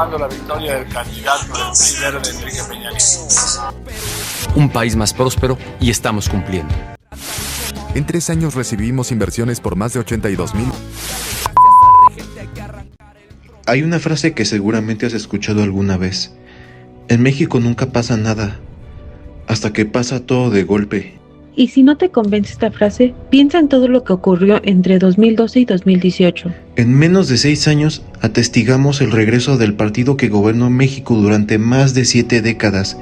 festejando la victoria del candidato del PRI verde, Enrique Peña Nieto. Un país más próspero y estamos cumpliendo. En 3 años recibimos inversiones por más de 82,000. Hay una frase que seguramente has escuchado alguna vez. En México nunca pasa nada, hasta que pasa todo de golpe. Y si no te convence esta frase, piensa en todo lo que ocurrió entre 2012 y 2018. En menos de 6 años, atestigamos el regreso del partido que gobernó México durante más de 7 décadas.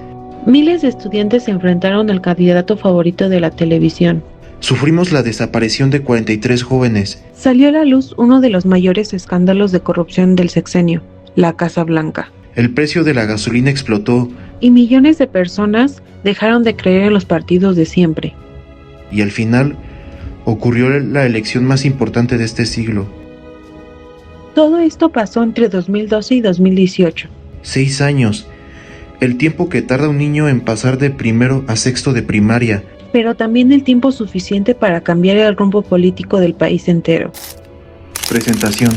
Miles de estudiantes se enfrentaron al candidato favorito de la televisión. Sufrimos la desaparición de 43 jóvenes. Salió a la luz uno de los mayores escándalos de corrupción del sexenio, la Casa Blanca. El precio de la gasolina explotó. Y millones de personas dejaron de creer en los partidos de siempre. Y al final, ocurrió la elección más importante de este siglo. Todo esto pasó entre 2012 y 2018. 6 años. El tiempo que tarda un niño en pasar de primero a sexto de primaria. Pero también el tiempo suficiente para cambiar el rumbo político del país entero. Presentación.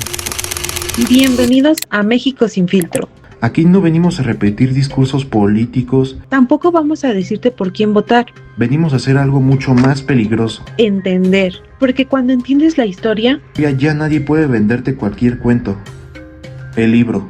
Bienvenidos a México sin filtro. Aquí no venimos a repetir discursos políticos. Tampoco vamos a decirte por quién votar. Venimos a hacer algo mucho más peligroso. Entender. Porque cuando entiendes la historia, Ya nadie puede venderte cualquier cuento. El libro.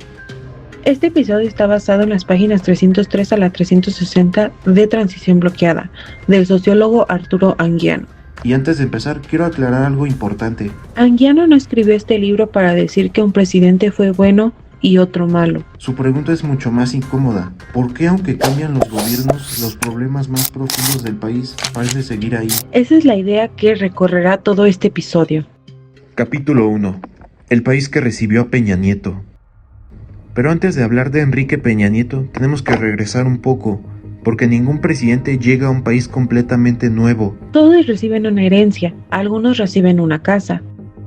este episodio está basado en las páginas 303 a la 360 de Transición Bloqueada, del sociólogo Arturo Anguiano. Y antes de empezar, quiero aclarar algo importante. Anguiano no escribió este libro para decir que un presidente fue bueno y otro malo. Su pregunta es mucho más incómoda. ¿Por qué, aunque cambian los gobiernos, los problemas más profundos del país parecen seguir ahí? Esa es la idea que recorrerá todo este episodio. Capítulo 1. El país que recibió a Peña Nieto. Pero antes de hablar de Enrique Peña Nieto, tenemos que regresar un poco, porque ningún presidente llega a un país completamente nuevo. Todos reciben una herencia, algunos reciben una casa.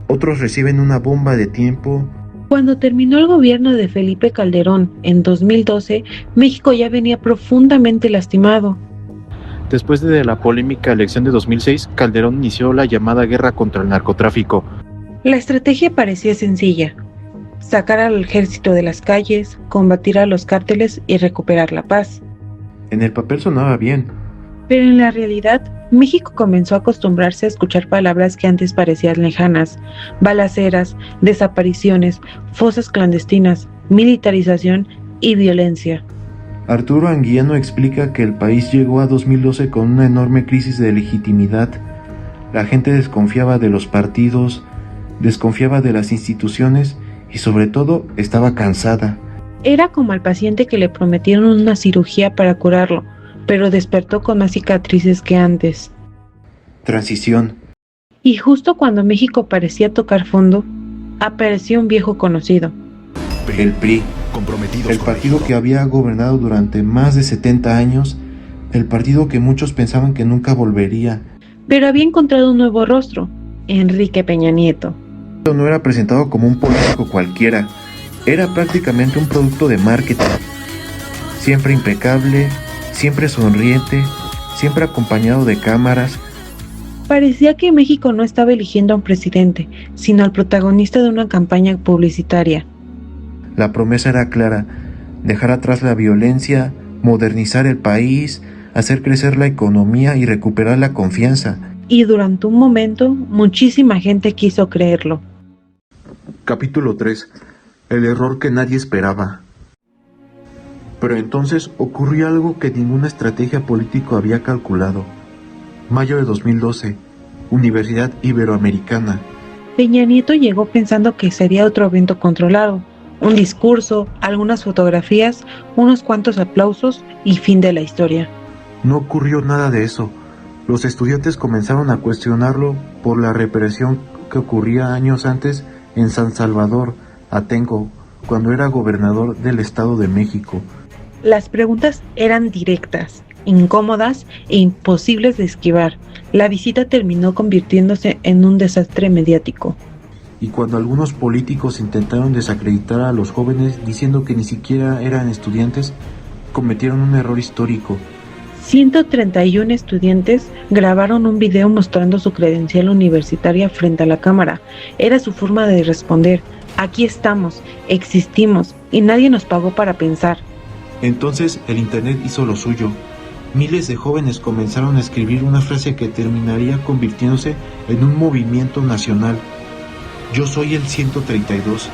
Otros reciben una bomba de tiempo. Cuando terminó el gobierno de Felipe Calderón en 2012, México ya venía profundamente lastimado. Después de la polémica elección de 2006, Calderón inició la llamada guerra contra el narcotráfico. La estrategia parecía sencilla: sacar al ejército de las calles, combatir a los cárteles y recuperar la paz. En el papel sonaba bien. Pero en la realidad, México comenzó a acostumbrarse a escuchar palabras que antes parecían lejanas: balaceras, desapariciones, fosas clandestinas, militarización y violencia. Arturo Anguiano explica que el país llegó a 2012 con una enorme crisis de legitimidad. La gente desconfiaba de los partidos, desconfiaba de las instituciones y sobre todo estaba cansada. Era como al paciente que le prometieron una cirugía para curarlo, pero despertó con más cicatrices que antes. Transición. Y justo cuando México parecía tocar fondo, apareció un viejo conocido. El PRI, el partido que había gobernado durante más de 70 años, el partido que muchos pensaban que nunca volvería. Pero había encontrado un nuevo rostro: Enrique Peña Nieto. No era presentado como un político cualquiera, era prácticamente un producto de marketing. Siempre impecable, siempre sonriente, siempre acompañado de cámaras. Parecía que México no estaba eligiendo a un presidente, sino al protagonista de una campaña publicitaria. La promesa era clara: dejar atrás la violencia, modernizar el país, hacer crecer la economía y recuperar la confianza. Y durante un momento, muchísima gente quiso creerlo. Capítulo 3. El error que nadie esperaba. Pero entonces ocurrió algo que ninguna estrategia política había calculado. Mayo de 2012, Universidad Iberoamericana. Peña Nieto llegó pensando que sería otro evento controlado: un discurso, algunas fotografías, unos cuantos aplausos y fin de la historia. No ocurrió nada de eso. Los estudiantes comenzaron a cuestionarlo por la represión que ocurría años antes en San Salvador, Atenco, cuando era gobernador del Estado de México. Las preguntas eran directas, incómodas e imposibles de esquivar. La visita terminó convirtiéndose en un desastre mediático. Y cuando algunos políticos intentaron desacreditar a los jóvenes diciendo que ni siquiera eran estudiantes, cometieron un error histórico. 131 estudiantes grabaron un video mostrando su credencial universitaria frente a la cámara. Era su forma de responder, Aquí estamos, existimos y nadie nos pagó para pensar. Entonces el Internet hizo lo suyo. Miles de jóvenes comenzaron a escribir una frase que terminaría convirtiéndose en un movimiento nacional. Yo soy el 132.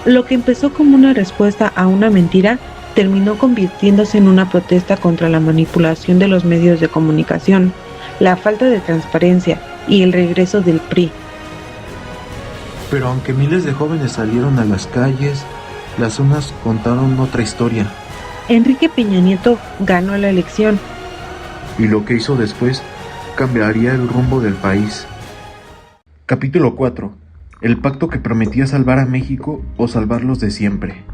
Lo que empezó como una respuesta a una mentira terminó convirtiéndose en una protesta contra la manipulación de los medios de comunicación, la falta de transparencia y el regreso del PRI. Pero aunque miles de jóvenes salieron a las calles, las urnas contaron otra historia. Enrique Peña Nieto ganó la elección. Y lo que hizo después cambiaría el rumbo del país. Capítulo 4. El pacto que prometía salvar a México o salvarlos de siempre.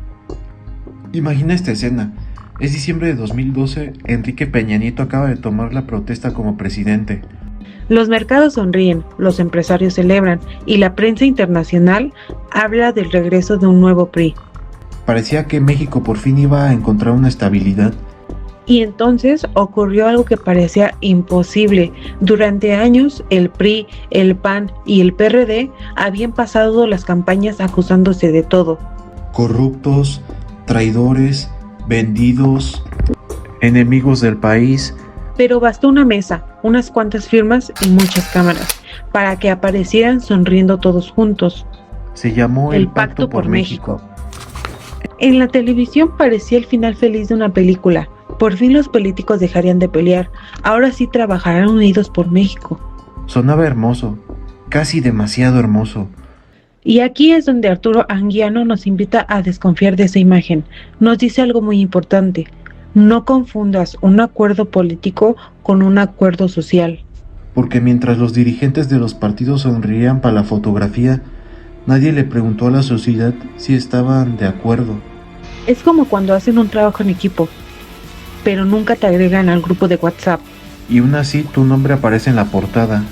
Imagina esta escena. Es diciembre de 2012, Enrique Peña Nieto acaba de tomar la protesta como presidente. Los mercados sonríen, los empresarios celebran y la prensa internacional habla del regreso de un nuevo PRI. Parecía que México por fin iba a encontrar una estabilidad. Y entonces ocurrió algo que parecía imposible. Durante años el PRI, el PAN y el PRD habían pasado las campañas acusándose de todo. Corruptos, traidores, vendidos, enemigos del país. Pero bastó una mesa, unas cuantas firmas y muchas cámaras para que aparecieran sonriendo todos juntos. Se llamó el Pacto por México. En la televisión parecía el final feliz de una película. Por fin los políticos dejarían de pelear. Ahora sí trabajarán unidos por México. Sonaba hermoso, casi demasiado hermoso. Y aquí es donde Arturo Anguiano nos invita a desconfiar de esa imagen. Nos dice algo muy importante. No confundas un acuerdo político con un acuerdo social. Porque mientras los dirigentes de los partidos sonreían para la fotografía, nadie le preguntó a la sociedad si estaban de acuerdo. Es como cuando hacen un trabajo en equipo, pero nunca te agregan al grupo de WhatsApp. Y aún así tu nombre aparece en la portada.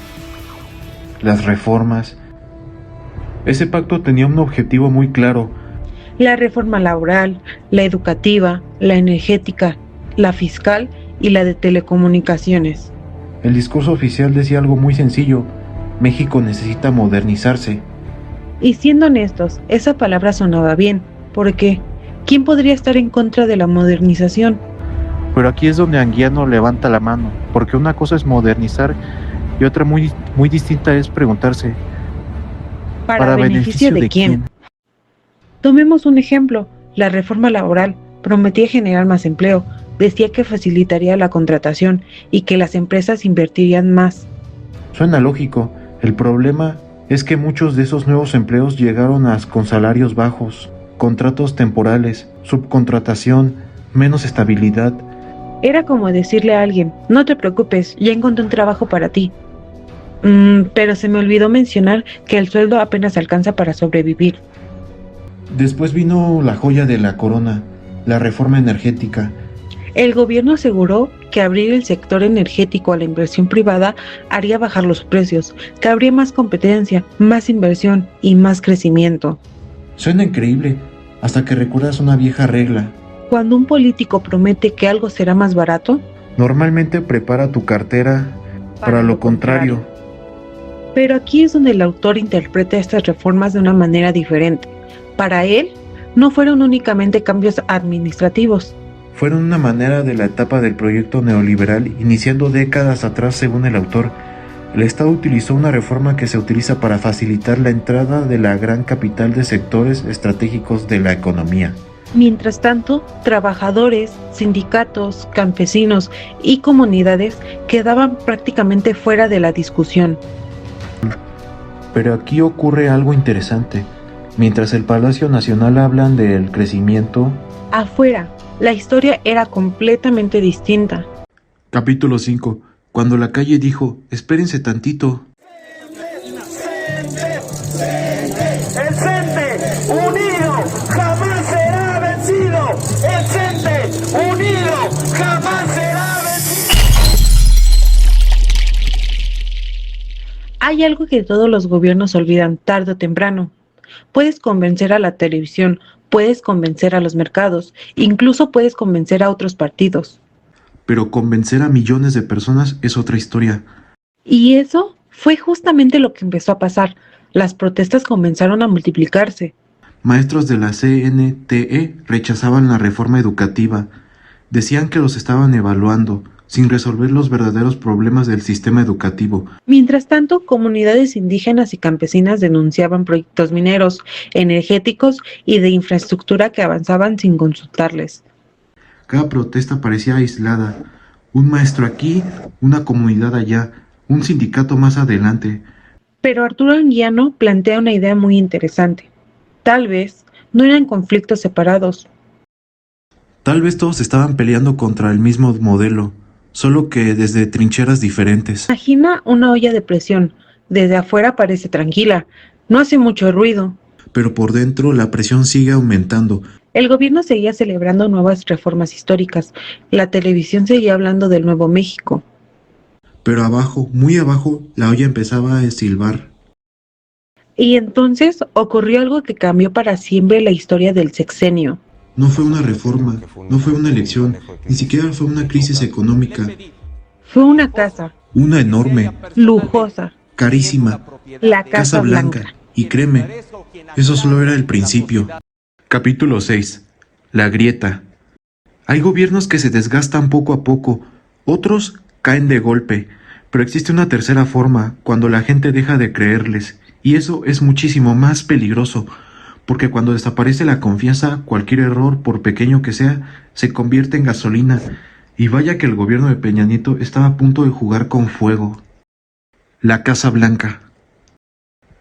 Las reformas. Ese pacto tenía un objetivo muy claro. La reforma laboral, la educativa, la energética, la fiscal y la de telecomunicaciones. El discurso oficial decía algo muy sencillo. México necesita modernizarse. Y siendo honestos, esa palabra sonaba bien, porque ¿quién podría estar en contra de la modernización? Pero aquí es donde Anguiano levanta la mano, porque una cosa es modernizar y otra muy distinta es preguntarse, ¿Para beneficio de quién? Tomemos un ejemplo, la reforma laboral prometía generar más empleo, decía que facilitaría la contratación y que las empresas invertirían más. Suena lógico, el problema es que muchos de esos nuevos empleos llegaron con salarios bajos, contratos temporales, subcontratación, menos estabilidad. Era como decirle a alguien, no te preocupes, ya encontré un trabajo para ti. Pero se me olvidó mencionar que el sueldo apenas alcanza para sobrevivir. Después vino la joya de la corona, la reforma energética. El gobierno aseguró que abrir el sector energético a la inversión privada haría bajar los precios, que habría más competencia, más inversión y más crecimiento. Suena increíble, hasta que recuerdas una vieja regla. Cuando un político promete que algo será más barato, normalmente prepara tu cartera para lo contrario. Pero aquí es donde el autor interpreta estas reformas de una manera diferente. Para él, no fueron únicamente cambios administrativos. Fueron una manera de la etapa del proyecto neoliberal iniciando décadas atrás según el autor. El Estado utilizó una reforma que se utiliza para facilitar la entrada de la gran capital de sectores estratégicos de la economía. Mientras tanto, trabajadores, sindicatos, campesinos y comunidades quedaban prácticamente fuera de la discusión. Pero aquí ocurre algo interesante. Mientras el Palacio Nacional hablan del crecimiento, afuera, la historia era completamente distinta. Capítulo 5. Cuando la calle dijo, espérense tantito. El CENTE unido jamás será vencido. El CENTE unido jamás será vencido. Hay algo que todos los gobiernos olvidan tarde o temprano. Puedes convencer a la televisión, puedes convencer a los mercados, incluso puedes convencer a otros partidos. Pero convencer a millones de personas es otra historia. Y eso fue justamente lo que empezó a pasar. Las protestas comenzaron a multiplicarse. Maestros de la CNTE rechazaban la reforma educativa. Decían que los estaban evaluando, sin resolver los verdaderos problemas del sistema educativo. Mientras tanto, comunidades indígenas y campesinas denunciaban proyectos mineros, energéticos y de infraestructura que avanzaban sin consultarles. Cada protesta parecía aislada. Un maestro aquí, una comunidad allá, un sindicato más adelante. Pero Arturo Anguiano plantea una idea muy interesante. Tal vez no eran conflictos separados. Tal vez todos estaban peleando contra el mismo modelo, solo que desde trincheras diferentes. Imagina una olla de presión. Desde afuera parece tranquila, no hace mucho ruido. Pero por dentro la presión sigue aumentando. El gobierno seguía celebrando nuevas reformas históricas. La televisión seguía hablando del Nuevo México. Pero abajo, muy abajo, la olla empezaba a silbar. Y entonces ocurrió algo que cambió para siempre la historia del sexenio. No fue una reforma, no fue una elección, ni siquiera fue una crisis económica. Fue una casa, Una enorme, lujosa, carísima, la Casa Blanca. Y créeme, eso solo era el principio. Capítulo 6. La grieta. Hay gobiernos que se desgastan poco a poco, otros caen de golpe, pero existe una tercera forma, cuando la gente deja de creerles, y eso es muchísimo más peligroso, porque cuando desaparece la confianza, cualquier error, por pequeño que sea, se convierte en gasolina, y vaya que el gobierno de Peña Nieto estaba a punto de jugar con fuego. La Casa Blanca.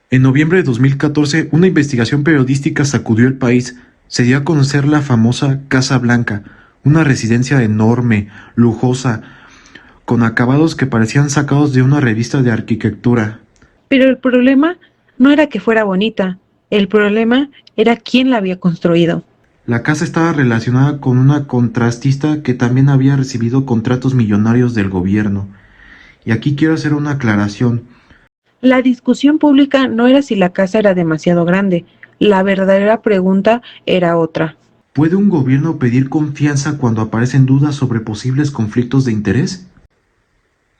En noviembre de 2014, una investigación periodística sacudió el país. Se dio a conocer la famosa Casa Blanca, una residencia enorme, lujosa, con acabados que parecían sacados de una revista de arquitectura. Pero el problema no era que fuera bonita, el problema era quién la había construido. La casa estaba relacionada con una contratista que también había recibido contratos millonarios del gobierno. Y aquí quiero hacer una aclaración. La discusión pública no era si la casa era demasiado grande, la verdadera pregunta era otra. ¿Puede un gobierno pedir confianza cuando aparecen dudas sobre posibles conflictos de interés?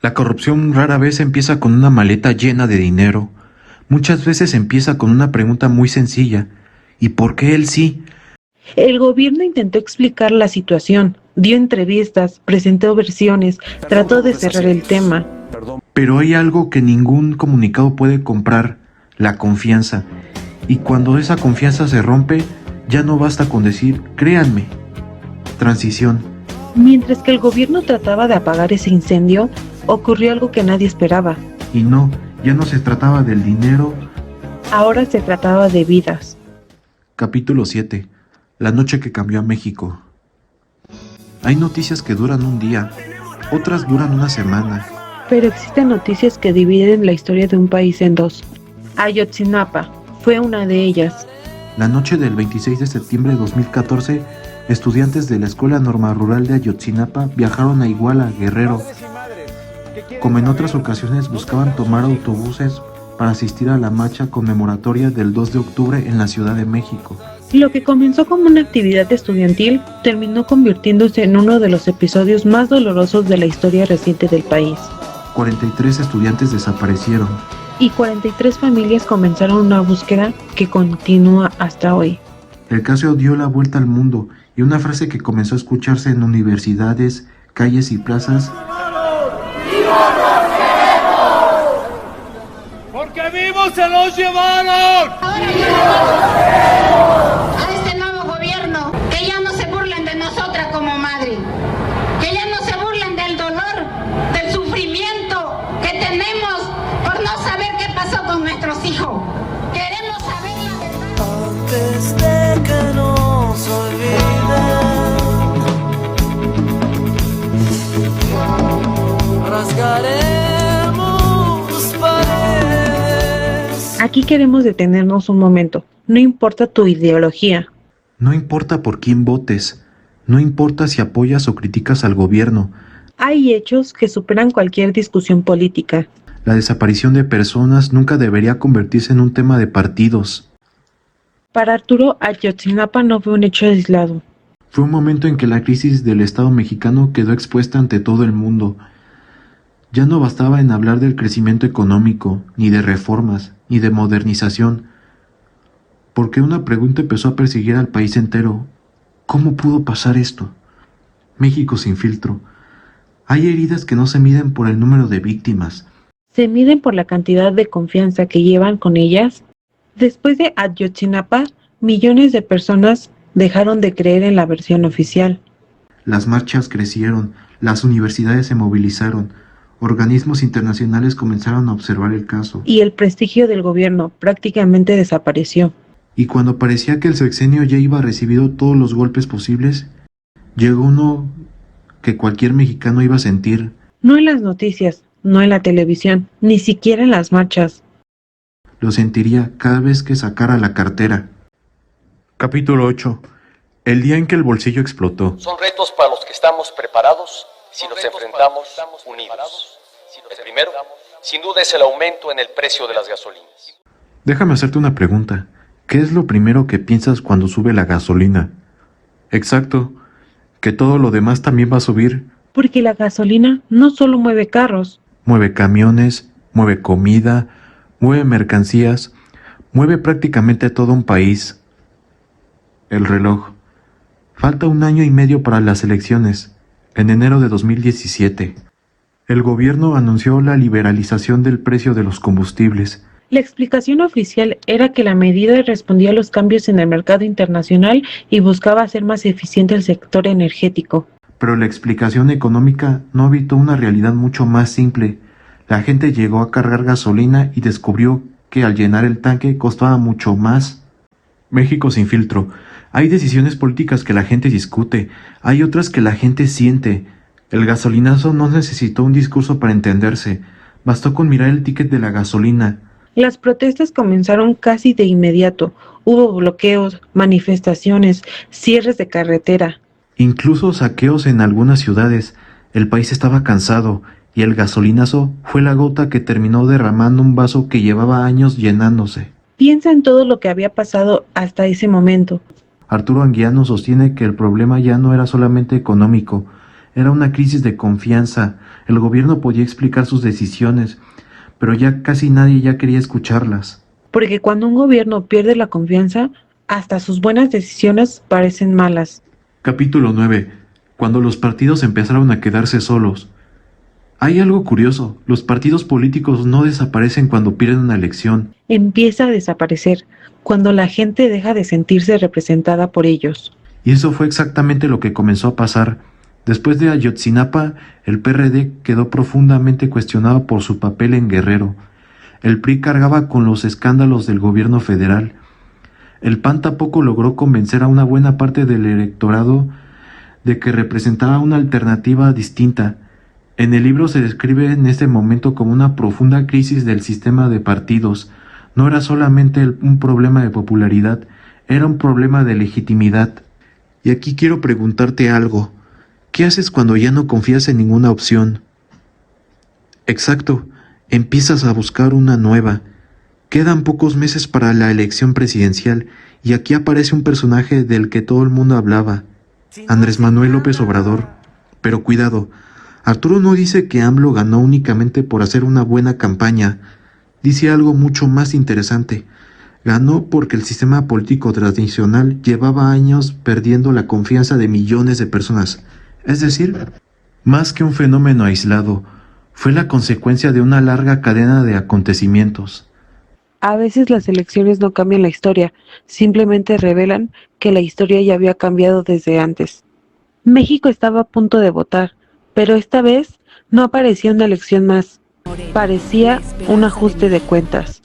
La corrupción rara vez empieza con una maleta llena de dinero. Muchas veces empieza con una pregunta muy sencilla. ¿Y por qué él sí? El gobierno intentó explicar la situación, dio entrevistas, presentó versiones, trató de cerrar el tema. Pero hay algo que ningún comunicado puede comprar, la confianza. Y cuando esa confianza se rompe, ya no basta con decir, créanme. Transición. Mientras que el gobierno trataba de apagar ese incendio, ocurrió algo que nadie esperaba. Y no, ya no se trataba del dinero. Ahora se trataba de vidas. Capítulo 7. La noche que cambió a México. Hay noticias que duran un día, otras duran una semana. Pero existen noticias que dividen la historia de un país en dos. Ayotzinapa fue una de ellas. La noche del 26 de septiembre de 2014, estudiantes de la Escuela Normal Rural de Ayotzinapa viajaron a Iguala, Guerrero. Como en otras ocasiones, buscaban tomar autobuses para asistir a la marcha conmemoratoria del 2 de octubre en la Ciudad de México. Lo que comenzó como una actividad estudiantil terminó convirtiéndose en uno de los episodios más dolorosos de la historia reciente del país. 43 estudiantes desaparecieron. Y 43 familias comenzaron una búsqueda que continúa hasta hoy. El caso dio la vuelta al mundo y una frase que comenzó a escucharse en universidades, calles y plazas. ¡Porque vivos se los llevaron! A este nuevo gobierno, que ya no se burlen de nosotras como madre, que ya no se burlen del dolor, del sufrimiento que tenemos por no saber qué pasó con nuestros hijos. Queremos saber la verdad. Antes de que nos olviden, rasgaremos paredes. Aquí queremos detenernos un momento. No importa tu ideología. No importa por quién votes, no importa si apoyas o criticas al gobierno. Hay hechos que superan cualquier discusión política. La desaparición de personas nunca debería convertirse en un tema de partidos. Para Arturo, Ayotzinapa no fue un hecho aislado. Fue un momento en que la crisis del Estado mexicano quedó expuesta ante todo el mundo. Ya no bastaba en hablar del crecimiento económico, ni de reformas, ni de modernización. Porque una pregunta empezó a perseguir al país entero. ¿Cómo pudo pasar esto? México sin filtro. Hay heridas que no se miden por el número de víctimas. Se miden por la cantidad de confianza que llevan con ellas. Después de Ayotzinapa, millones de personas dejaron de creer en la versión oficial. Las marchas crecieron, las universidades se movilizaron, organismos internacionales comenzaron a observar el caso. Y el prestigio del gobierno prácticamente desapareció. Y cuando parecía que el sexenio ya iba recibido todos los golpes posibles, llegó uno que cualquier mexicano iba a sentir. No en las noticias, no en la televisión, ni siquiera en las marchas. Lo sentiría cada vez que sacara la cartera. Capítulo 8. El día en que el bolsillo explotó. Son retos para los que estamos preparados si nos enfrentamos unidos. El primero, sin duda, es el aumento en el precio de las gasolinas. Déjame hacerte una pregunta. ¿Qué es lo primero que piensas cuando sube la gasolina? Exacto, que todo lo demás también va a subir. Porque la gasolina no solo mueve carros. Mueve camiones, mueve comida, mueve mercancías, mueve prácticamente todo un país. El reloj. Falta 1 año y medio para las elecciones, en enero de 2017. El gobierno anunció la liberalización del precio de los combustibles. La explicación oficial era que la medida respondía a los cambios en el mercado internacional y buscaba hacer más eficiente el sector energético. Pero la explicación económica no evitó una realidad mucho más simple. La gente llegó a cargar gasolina y descubrió que al llenar el tanque costaba mucho más. México sin filtro. Hay decisiones políticas que la gente discute, hay otras que la gente siente. El gasolinazo no necesitó un discurso para entenderse, bastó con mirar el ticket de la gasolina. Las protestas comenzaron casi de inmediato. Hubo bloqueos, manifestaciones, cierres de carretera. Incluso saqueos en algunas ciudades. El país estaba cansado y el gasolinazo fue la gota que terminó derramando un vaso que llevaba años llenándose. Piensa en todo lo que había pasado hasta ese momento. Arturo Anguiano sostiene que el problema ya no era solamente económico, era una crisis de confianza. El gobierno podía explicar sus decisiones, pero ya casi nadie ya quería escucharlas. Porque cuando un gobierno pierde la confianza, hasta sus buenas decisiones parecen malas. Capítulo 9. Cuando los partidos empezaron a quedarse solos. Hay algo curioso, los partidos políticos no desaparecen cuando pierden una elección. Empieza a desaparecer cuando la gente deja de sentirse representada por ellos. Y eso fue exactamente lo que comenzó a pasar. Después de Ayotzinapa, el PRD quedó profundamente cuestionado por su papel en Guerrero. El PRI cargaba con los escándalos del gobierno federal. El PAN tampoco logró convencer a una buena parte del electorado de que representaba una alternativa distinta. En el libro se describe en este momento como una profunda crisis del sistema de partidos. No era solamente un problema de popularidad, era un problema de legitimidad. Y aquí quiero preguntarte algo. ¿Qué haces cuando ya no confías en ninguna opción? Exacto, empiezas a buscar una nueva. Quedan pocos meses para la elección presidencial y aquí aparece un personaje del que todo el mundo hablaba, Andrés Manuel López Obrador. Pero cuidado, Arturo no dice que AMLO ganó únicamente por hacer una buena campaña. Dice algo mucho más interesante. Ganó porque el sistema político tradicional llevaba años perdiendo la confianza de millones de personas. Es decir, más que un fenómeno aislado, fue la consecuencia de una larga cadena de acontecimientos. A veces las elecciones no cambian la historia, simplemente revelan que la historia ya había cambiado desde antes. México estaba a punto de votar, pero esta vez no aparecía una elección más, parecía un ajuste de cuentas.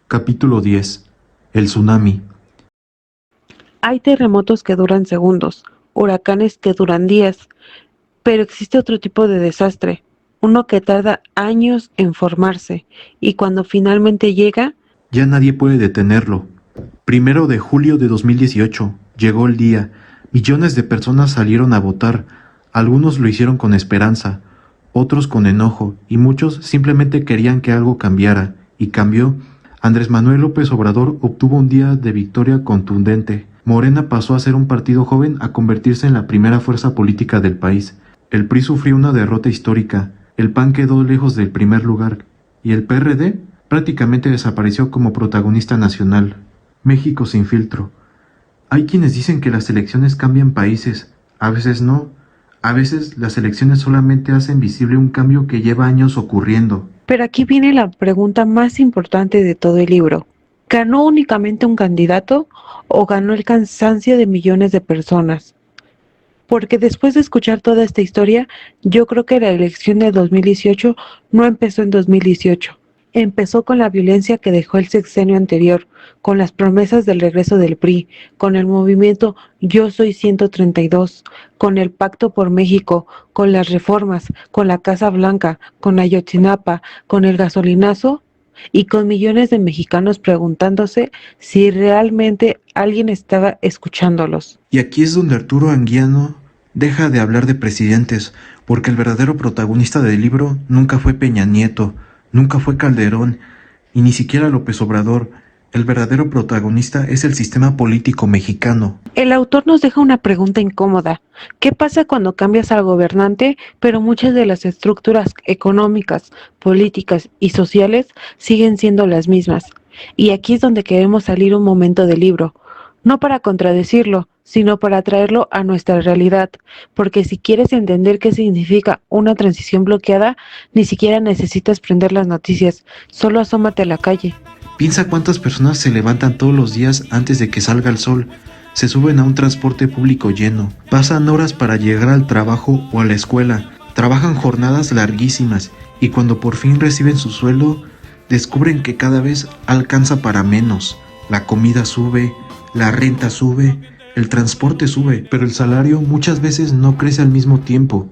Capítulo 10. El tsunami. Hay terremotos que duran segundos, huracanes que duran días, pero existe otro tipo de desastre, uno que tarda años en formarse, y cuando finalmente llega, ya nadie puede detenerlo. 1 de julio de 2018, llegó el día. Millones de personas salieron a votar. Algunos lo hicieron con esperanza, otros con enojo, y muchos simplemente querían que algo cambiara. Y cambió. Andrés Manuel López Obrador obtuvo un día de victoria contundente. Morena pasó a ser un partido joven a convertirse en la primera fuerza política del país. El PRI sufrió una derrota histórica. El PAN quedó lejos del primer lugar. Y el PRD prácticamente desapareció como protagonista nacional. México sin filtro. Hay quienes dicen que las elecciones cambian países, a veces no. A veces las elecciones solamente hacen visible un cambio que lleva años ocurriendo. Pero aquí viene la pregunta más importante de todo el libro. ¿Ganó únicamente un candidato o ganó el cansancio de millones de personas? Porque después de escuchar toda esta historia, yo creo que la elección de 2018 no empezó en 2018. Empezó con la violencia que dejó el sexenio anterior, con las promesas del regreso del PRI, con el movimiento Yo Soy 132, con el Pacto por México, con las reformas, con la Casa Blanca, con Ayotzinapa, con el gasolinazo y con millones de mexicanos preguntándose si realmente alguien estaba escuchándolos. Y aquí es donde Arturo Anguiano deja de hablar de presidentes, porque el verdadero protagonista del libro nunca fue Peña Nieto, nunca fue Calderón, y ni siquiera López Obrador. El verdadero protagonista es el sistema político mexicano. El autor nos deja una pregunta incómoda. ¿Qué pasa cuando cambias al gobernante, pero muchas de las estructuras económicas, políticas y sociales siguen siendo las mismas? Y aquí es donde queremos salir un momento del libro, no para contradecirlo, sino para traerlo a nuestra realidad, porque si quieres entender qué significa una transición bloqueada, ni siquiera necesitas prender las noticias, solo asómate a la calle. Piensa cuántas personas se levantan todos los días antes de que salga el sol, se suben a un transporte público lleno, pasan horas para llegar al trabajo o a la escuela, trabajan jornadas larguísimas y cuando por fin reciben su sueldo, descubren que cada vez alcanza para menos. La comida sube, la renta sube, el transporte sube, pero el salario muchas veces no crece al mismo tiempo.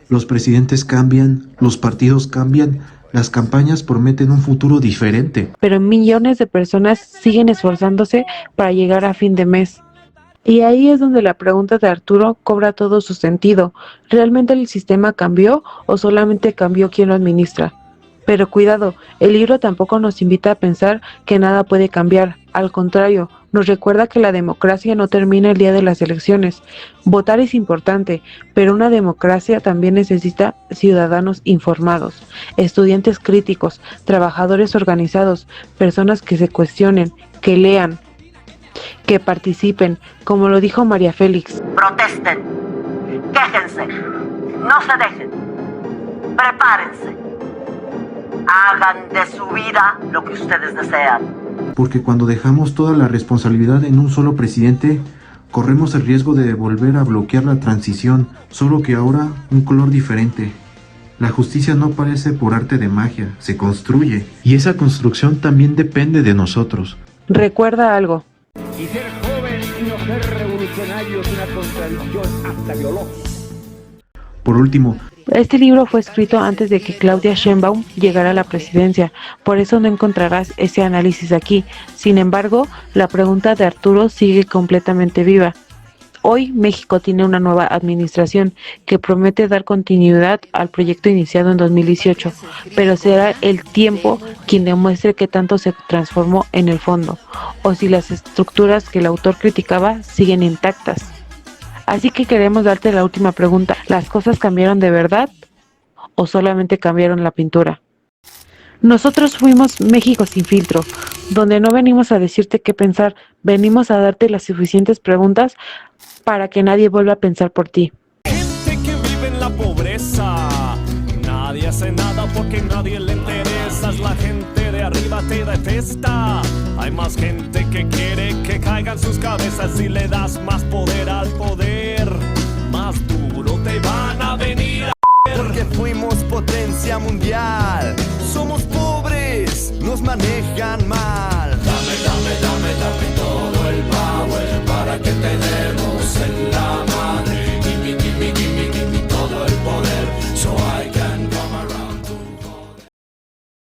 Los presidentes cambian, los partidos cambian, las campañas prometen un futuro diferente. Pero millones de personas siguen esforzándose para llegar a fin de mes. Y ahí es donde la pregunta de Arturo cobra todo su sentido. ¿Realmente el sistema cambió o solamente cambió quien lo administra? Pero cuidado, el libro tampoco nos invita a pensar que nada puede cambiar. Al contrario, nos recuerda que la democracia no termina el día de las elecciones. Votar es importante, pero una democracia también necesita ciudadanos informados, estudiantes críticos, trabajadores organizados, personas que se cuestionen, que lean, que participen, como lo dijo María Félix. Protesten, quéjense, no se dejen, prepárense, hagan de su vida lo que ustedes desean. Porque cuando dejamos toda la responsabilidad en un solo presidente, corremos el riesgo de volver a bloquear la transición, solo que ahora un color diferente. La justicia no aparece por arte de magia, se construye. Y esa construcción también depende de nosotros. Recuerda algo. Y ser joven y no ser revolucionario es una contradicción hasta biológica. Por último, Este libro fue escrito antes de que Claudia Sheinbaum llegara a la presidencia, por eso no encontrarás ese análisis aquí. Sin embargo, la pregunta de Arturo sigue completamente viva. Hoy México tiene una nueva administración que promete dar continuidad al proyecto iniciado en 2018, pero será el tiempo quien demuestre qué tanto se transformó en el fondo, o si las estructuras que el autor criticaba siguen intactas. Así que queremos darte la última pregunta. ¿Las cosas cambiaron de verdad o solamente cambiaron la pintura? Nosotros fuimos México sin filtro, donde no venimos a decirte qué pensar, venimos a darte las suficientes preguntas para que nadie vuelva a pensar por ti. Gente que vive en la pobreza, nadie hace nada porque nadie le interesas. La gente de arriba te detesta. Hay más gente que quiere que caigan sus cabezas. Si le das más poder al poder, más duro te van a venir a ver. Porque fuimos potencia mundial